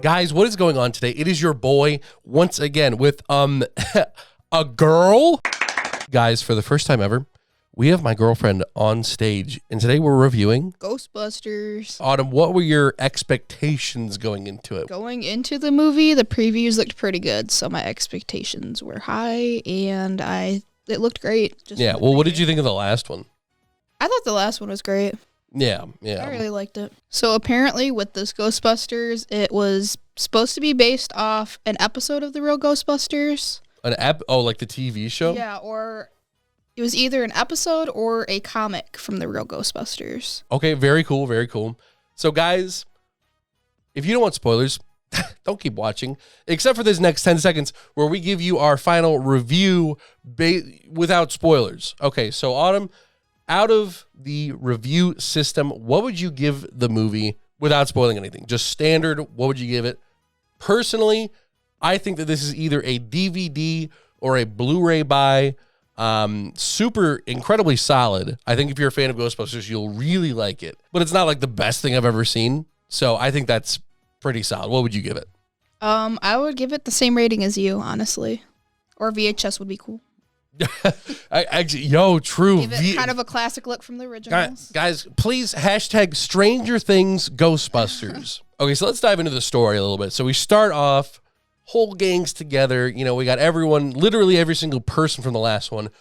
Guys, what is going on today? It is your boy once again with a girl. Guys, for the first time ever, we have my girlfriend on stage, and today we're reviewing Ghostbusters. Autumn, what were your expectations going into it? Going into the movie, the previews looked pretty good, so my expectations were high, and it looked great. Well, what did you think of the last one? I thought the last one was great. Yeah. I really liked it. So apparently with this Ghostbusters, it was supposed to be based off an episode of the real Ghostbusters. Like the TV show? Yeah, or it was either an episode or a comic from the real Ghostbusters. Okay, very cool, very cool. So guys, if you don't want spoilers, don't keep watching, except for this next 10 seconds where we give you our final review without spoilers. Okay, so Autumn, out of the review system, what would you give the movie without spoiling anything? Just standard, what would you give it? Personally, I think that this is either a DVD or a Blu-ray buy. Super incredibly solid. I think if you're a fan of Ghostbusters, you'll really like it. But it's not like the best thing I've ever sseen. So I think that's pretty solid. What would you give it? I would give it the same rating as you, honestly. Or VHS would be cool. True. Give it kind of a classic look from the originals. Guys, please hashtag Stranger Things Ghostbusters. Okay, so let's dive into the story a little bit. So we start off, whole gangs together. You know, we got everyone, literally every single person from the last one.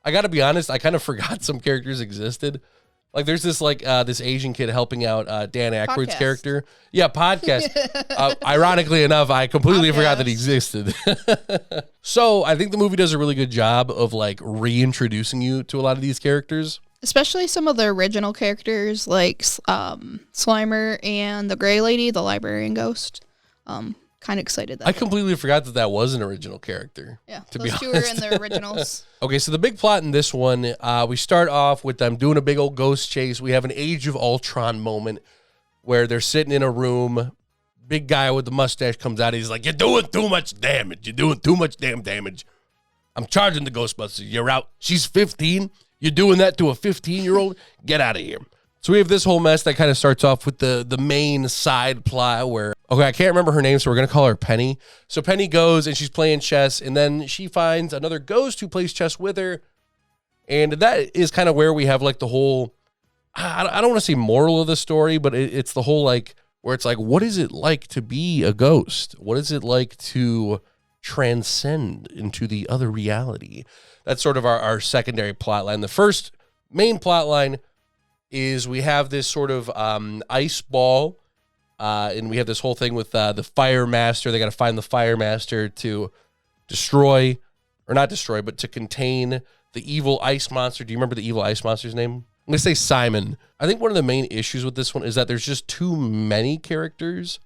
I got to be honest, I kind of forgot some characters existed. Like there's this this Asian kid helping out Dan Aykroyd's character. Yeah, podcast. Ironically enough, I completely forgot that he existed. So I think the movie does a really good job of like reintroducing you to a lot of these characters. Especially some of the original characters like Slimer and the Gray Lady, the librarian ghost. Kind of excited that. I completely forgot that was an original character. Yeah, those two were in the originals. Okay, so the big plot in this one, we start off with them doing a big old ghost chase. We have an Age of Ultron moment where they're sitting in a room. Big guy with the mustache comes out. He's like, "You're doing too much damage. You're doing too much damn damage. I'm charging the Ghostbusters. You're out. She's 15. You're doing that to a 15-year-old? Get out of here." So we have this whole mess that kind of starts off with the main side plot where, okay, I can't remember her name, so we're going to call her Penny. So Penny goes and she's playing chess, and then she finds another ghost who plays chess with her. And that is kind of where we have like the whole, I don't want to say moral of the story, but it's the whole like, where it's like, what is it like to be a ghost? What is it like to transcend into the other reality? That's sort of our secondary plot line. The first main plot line is we have this sort of ice ball, and we have this whole thing with the Fire Master. They got to find the Fire Master to destroy, or not destroy, but to contain the evil ice monster. Do you remember the evil ice monster's name? I'm going to say Simon. I think one of the main issues with this one is that there's just too many characters.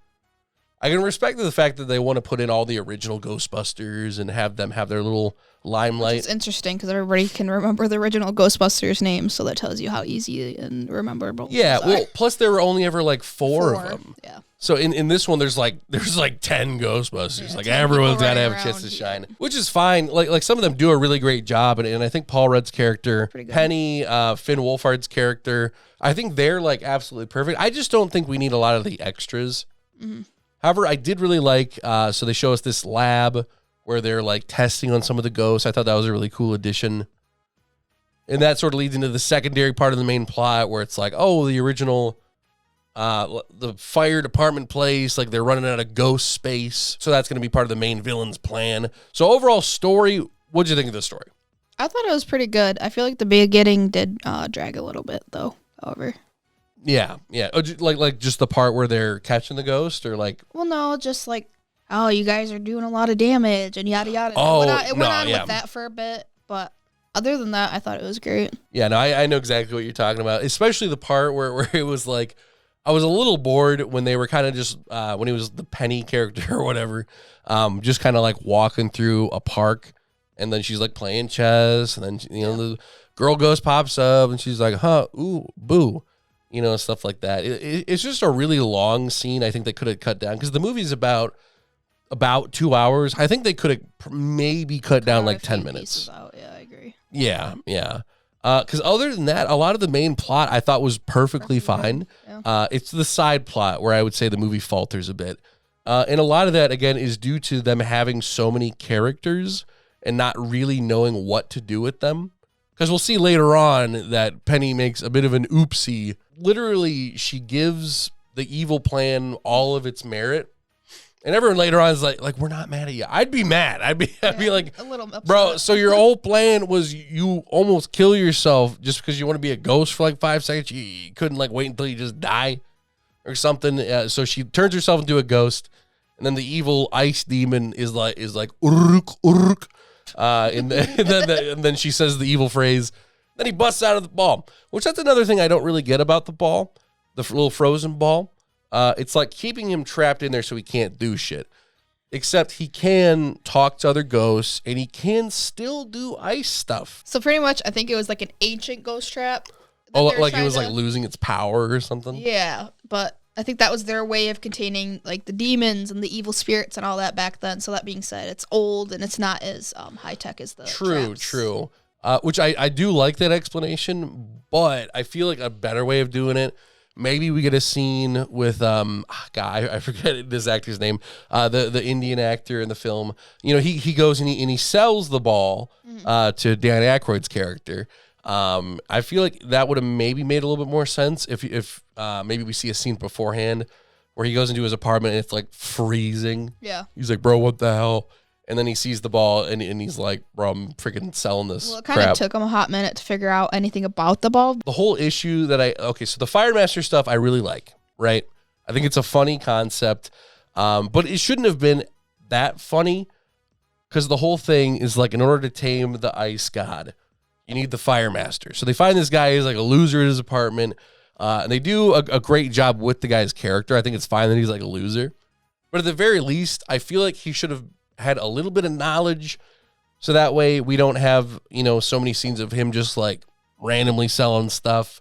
I can respect the fact that they want to put in all the original Ghostbusters and have them have their little limelight. It's interesting because everybody can remember the original Ghostbusters names, so that tells you how easy and rememberable. Yeah, well, plus there were only ever like four of them. Yeah. So in this one, there's like 10 Ghostbusters. Yeah, like everyone's got to have a chance to shine, which is fine. Like some of them do a really great job, and I think Paul Rudd's character, Penny, Finn Wolfhard's character, I think they're like absolutely perfect. I just don't think we need a lot of the extras. Mm-hmm. However, I did really like, so they show us this lab where they're like testing on some of the ghosts. I thought that was a really cool addition. And that sort of leads into the secondary part of the main plot where it's like, oh, the original, the fire department place, like they're running out of ghost space. So that's going to be part of the main villain's plan. So overall story, what'd you think of the story? I thought it was pretty good. I feel like the beginning did drag a little bit though, however. Yeah. Like just the part where they're catching the ghost, or like? Well, no, just like, oh, you guys are doing a lot of damage and yada yada. It went on with that for a bit, but other than that, I thought it was great. Yeah, no, I know exactly what you're talking about, especially the part where it was like, I was a little bored when they were kind of just, when he was the Penny character or whatever, just kind of like walking through a park, and then she's like playing chess, and then, the girl ghost pops up, and she's like, huh, ooh, boo. Stuff like that. It's just a really long scene. I think they could have cut down because the movie's about 2 hours. I think they could have maybe cut down like 10 minutes. Yeah, I agree. Yeah. Because other than that, a lot of the main plot I thought was perfectly fine. Yeah. It's the side plot where I would say the movie falters a bit. And a lot of that, again, is due to them having so many characters and not really knowing what to do with them. Because we'll see later on that Penny makes a bit of an oopsie. Literally, she gives the evil plan all of its merit. And everyone later on is like, we're not mad at you. I'd be mad. I'd be like, a little upset. Bro, so your whole plan was you almost kill yourself just because you want to be a ghost for like 5 seconds. You couldn't like wait until you just die or something. So she turns herself into a ghost, and then the evil ice demon is like uruk uruk, and then she says the evil phrase. Then he busts out of the ball, which that's another thing I don't really get about the ball, the little frozen ball. It's like keeping him trapped in there so he can't do shit. Except he can talk to other ghosts, and he can still do ice stuff. So pretty much, I think it was like an ancient ghost trap. Oh, like it was like losing its power or something? Yeah, but I think that was their way of containing like the demons and the evil spirits and all that back then. So that being said, it's old and it's not as high-tech as the traps. True. Which I do like that explanation, but I feel like a better way of doing it, maybe we get a scene with I forget this actor's name, the Indian actor in the film. You know, he goes and he sells the ball to Dan Aykroyd's character. I feel like that would have maybe made a little bit more sense if maybe we see a scene beforehand where he goes into his apartment and it's like freezing. Yeah, he's like, bro, what the hell? And then he sees the ball and he's like, bro, I'm freaking selling this. Well, it kind of took him a hot minute to figure out anything about the ball. The whole issue so the Fire Master stuff I really like, right? I think it's a funny concept, but it shouldn't have been that funny because the whole thing is like, in order to tame the ice god, you need the Fire Master. So they find this guy is like a loser in his apartment, and they do a great job with the guy's character. I think it's fine that he's like a loser, but at the very least, I feel like he should have had a little bit of knowledge, so that way we don't have, so many scenes of him just like randomly selling stuff.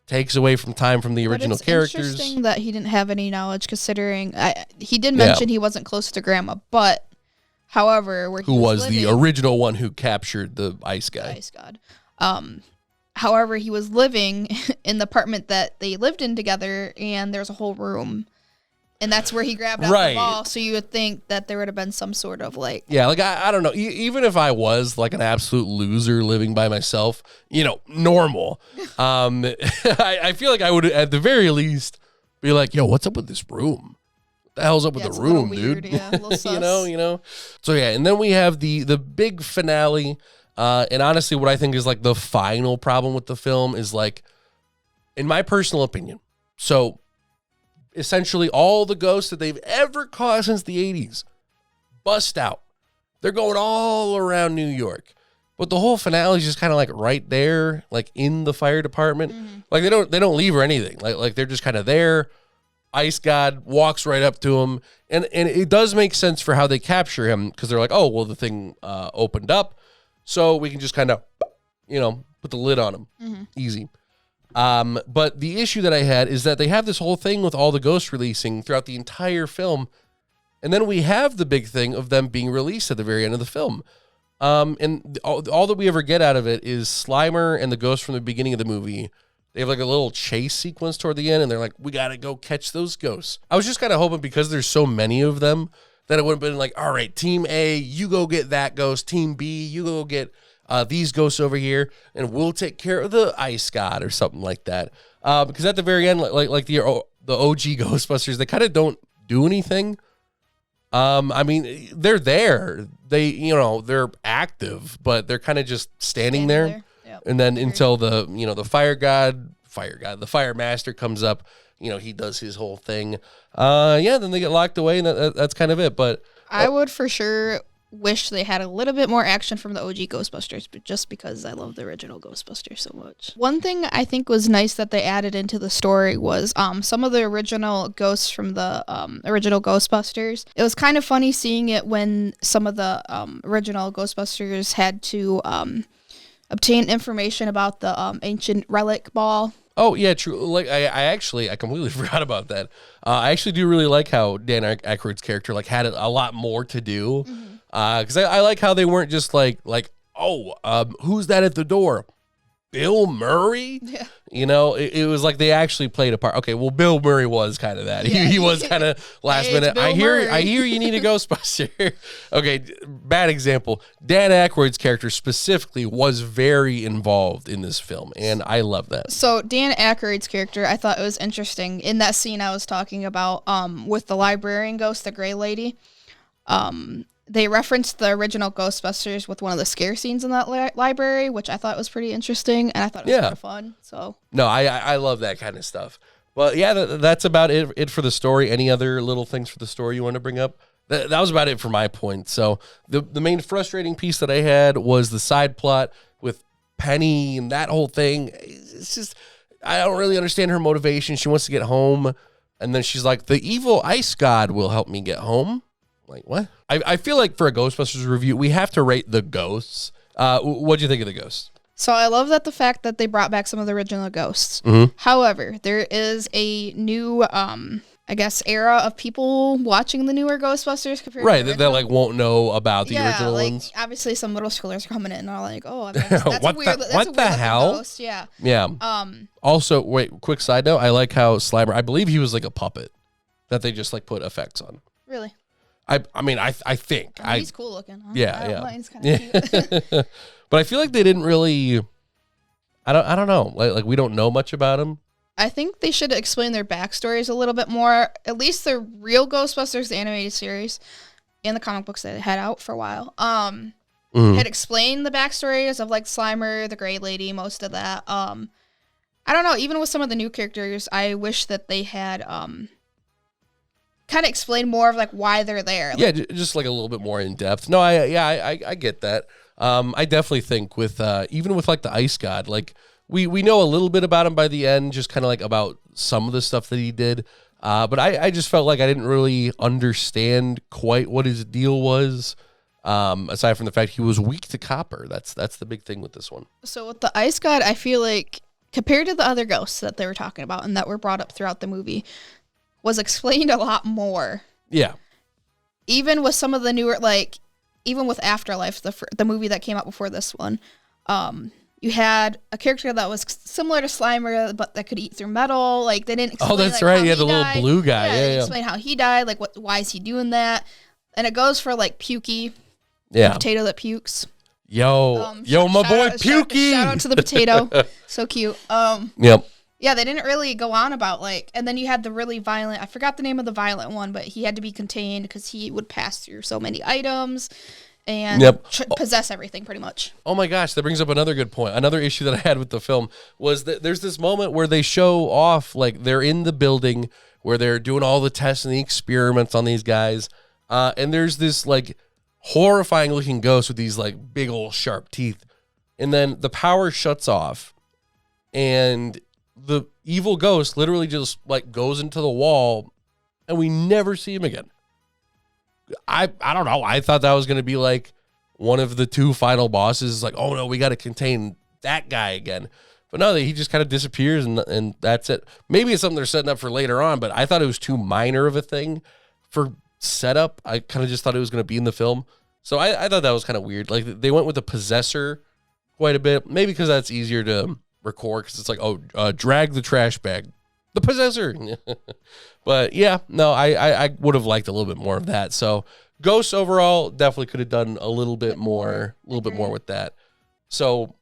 Takes away from time from the original characters. It's interesting that he didn't have any knowledge, considering he did mention he wasn't close to Grandma, but however, who was the original one who captured the ice guy. The ice god. However, he was living in the apartment that they lived in together, and there's a whole room. And that's where he grabbed out the ball. So you would think that there would have been some sort of like... Yeah, like, I don't know. Even if I was like an absolute loser living by myself, normal, I feel like I would at the very least be like, yo, what's up with this room? What the hell's up with the room, weird, dude? Yeah, a little sus. So yeah, and then we have the big finale. And honestly, what I think is like the final problem with the film is like, in my personal opinion, so... essentially all the ghosts that they've ever caught since the 80s bust out. They're going all around New York. But the whole finale is just kind of like right there, like in the fire department. Mm-hmm. Like they don't leave or anything. Like they're just kind of there. Ice God walks right up to him. And it does make sense for how they capture him, because they're like, oh, well, the thing opened up, so we can just kind of, put the lid on him. Mm-hmm. Easy. But the issue that I had is that they have this whole thing with all the ghosts releasing throughout the entire film. And then we have the big thing of them being released at the very end of the film. And all that we ever get out of it is Slimer and the ghost from the beginning of the movie. They have like a little chase sequence toward the end, and they're like, we got to go catch those ghosts. I was just kind of hoping, because there's so many of them, that it would have been like, all right, Team A, you go get that ghost. Team B, you go get these ghosts over here, and we'll take care of the ice god or something like that. Because at the very end, like the OG Ghostbusters, they kind of don't do anything. I mean, they're there. They're active, but they're kind of just standing there. Yep. And then until the Fire Master comes up, he does his whole thing. Then they get locked away, and that's kind of it. But I would for sure wish they had a little bit more action from the OG Ghostbusters, but just because I love the original Ghostbusters so much. One thing I think was nice that they added into the story was some of the original ghosts from the original Ghostbusters. It was kind of funny seeing it when some of the original Ghostbusters had to obtain information about the ancient relic ball. Oh, yeah, true. Like, I completely forgot about that. I actually do really like how Dan Aykroyd's character had a lot more to do. Because I like how they weren't just like, who's that at the door? Bill Murray? Yeah. You know, it was like they actually played a part. Okay, well, Bill Murray was kind of that. Yeah. He was kind of last Hey, minute. it's Bill Murray. I hear you need a Ghostbuster. Okay, bad example. Dan Aykroyd's character specifically was very involved in this film, and I love that. So Dan Aykroyd's character, I thought it was interesting in that scene I was talking about with the librarian ghost, the gray lady. They referenced the original Ghostbusters with one of the scare scenes in that library, which I thought was pretty interesting, and I thought it was kind of fun. So no, I love that kind of stuff. But yeah, that's about it for the story. Any other little things for the story you want to bring up? That was about it for my point. So the main frustrating piece that I had was the side plot with Penny and that whole thing. It's just, I don't really understand her motivation. She wants to get home, and then she's like, the evil ice god will help me get home. Like, what? I feel like for a Ghostbusters review, we have to rate the ghosts. What do you think of the ghosts? So I love that the fact that they brought back some of the original ghosts. Mm-hmm. However, there is a new, I guess, era of people watching the newer Ghostbusters compared Right, to the that original. like won't know about the original like, ones. Obviously, some middle schoolers are coming in and are like, "Oh, that's What a weird, the- that's what a weird the looking hell?" ghost." Yeah. Yeah. Also, wait, quick side note. I like how Slimer, I believe he was like a puppet that they just like put effects on. Really. I mean, I think. He's cool looking. Huh? Yeah, I don't yeah. know, he's kind of cute. But I feel like they didn't really, I don't know. Like we don't know much about him. I think they should explain their backstories a little bit more. At least the real Ghostbusters, the animated series, and the comic books that they had out for a while. Had explained the backstories of like Slimer, the Gray Lady, most of that. I don't know. Even with some of the new characters, I wish that they had kind of explained more of like why they're there. Yeah, just like a little bit more in depth. No, I get that. I definitely think with even with like the Ice God, like we know a little bit about him by the end, just kind of like about some of the stuff that he did. But I just felt like I didn't really understand quite what his deal was. Aside from the fact he was weak to copper. That's the big thing with this one. So with the Ice God, I feel like compared to the other ghosts that they were talking about and that were brought up throughout the movie, was explained a lot more. Yeah. Even with some of the newer, like, even with Afterlife, the movie that came out before this one, you had a character that was similar to Slimer, but that could eat through metal. Like, they didn't explain, that's like, right. how Yeah, he the little died. blue guy. They Yeah, didn't explain how he died, like, why is he doing that? And it goes for, like, Pukey, the potato that pukes. Yo, my boy Pukey. Shout out to the potato. So cute. Yep. Yeah, they didn't really go on about, like, and then you had the really violent, I forgot the name of the violent one, but he had to be contained because he would pass through so many items and possess everything pretty much. Oh my gosh, that brings up another good point. Another issue that I had with the film was that there's this moment where they show off, like, they're in the building where they're doing all the tests and the experiments on these guys, and there's this, like, horrifying looking ghost with these, like, big old sharp teeth, and then the power shuts off, and the evil ghost literally just like goes into the wall and we never see him again. I don't know. I thought that was going to be like one of the two final bosses. Like, oh no, we got to contain that guy again. But no, he just kind of disappears and that's it. Maybe it's something they're setting up for later on, but I thought it was too minor of a thing for setup. I kind of just thought it was going to be in the film. So I thought that was kind of weird. Like they went with the possessor quite a bit, maybe because that's easier to record because it's like, drag the trash bag, the possessor. But yeah, no, I would have liked a little bit more of that. So Ghosts overall definitely could have done a little bit more with that. So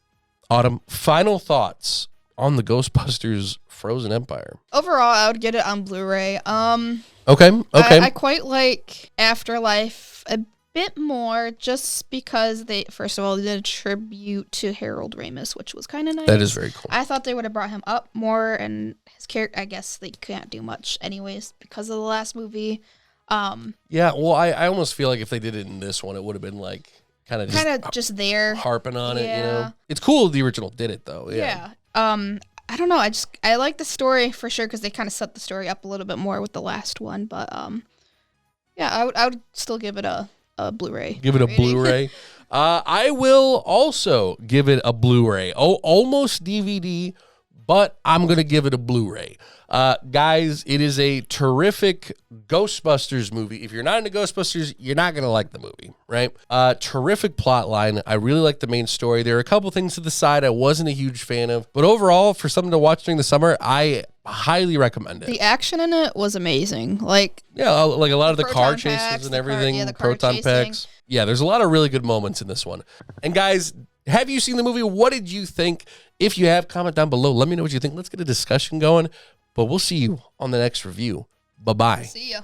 Autumn, final thoughts on the Ghostbusters Frozen Empire. Overall, I would get it on Blu-ray. Okay. I quite like Afterlife a bit more just because they, first of all, they did a tribute to Harold Ramis, which was kind of nice. That is very cool. I thought they would have brought him up more, and his character, I guess they can't do much anyways because of the last movie. Yeah, well, I almost feel like if they did it in this one, it would have been like kind of just there. Harping on it, you Yeah. know? It's cool the original did it, though. Yeah. I don't know. I like the story for sure because they kind of set the story up a little bit more with the last one. But yeah, I would still give it a Blu-ray. Give it a Blu-ray. I will also give it a Blu-ray. Oh, almost DVD, but I'm going to give it a Blu-ray. Guys, it is a terrific Ghostbusters movie. If you're not into Ghostbusters, you're not going to like the movie, right? Terrific plot line. I really like the main story. There are a couple things to the side I wasn't a huge fan of, but overall, for something to watch during the summer, I highly recommend it. The action in it was amazing. Yeah, like a lot of the car proton chases packs, and the everything, car proton chasing. packs. Yeah, there's a lot of really good moments in this one. And guys, have you seen the movie? What did you think? If you have, comment down below. Let me know what you think. Let's get a discussion going. But we'll see you on the next review. Bye-bye. See ya.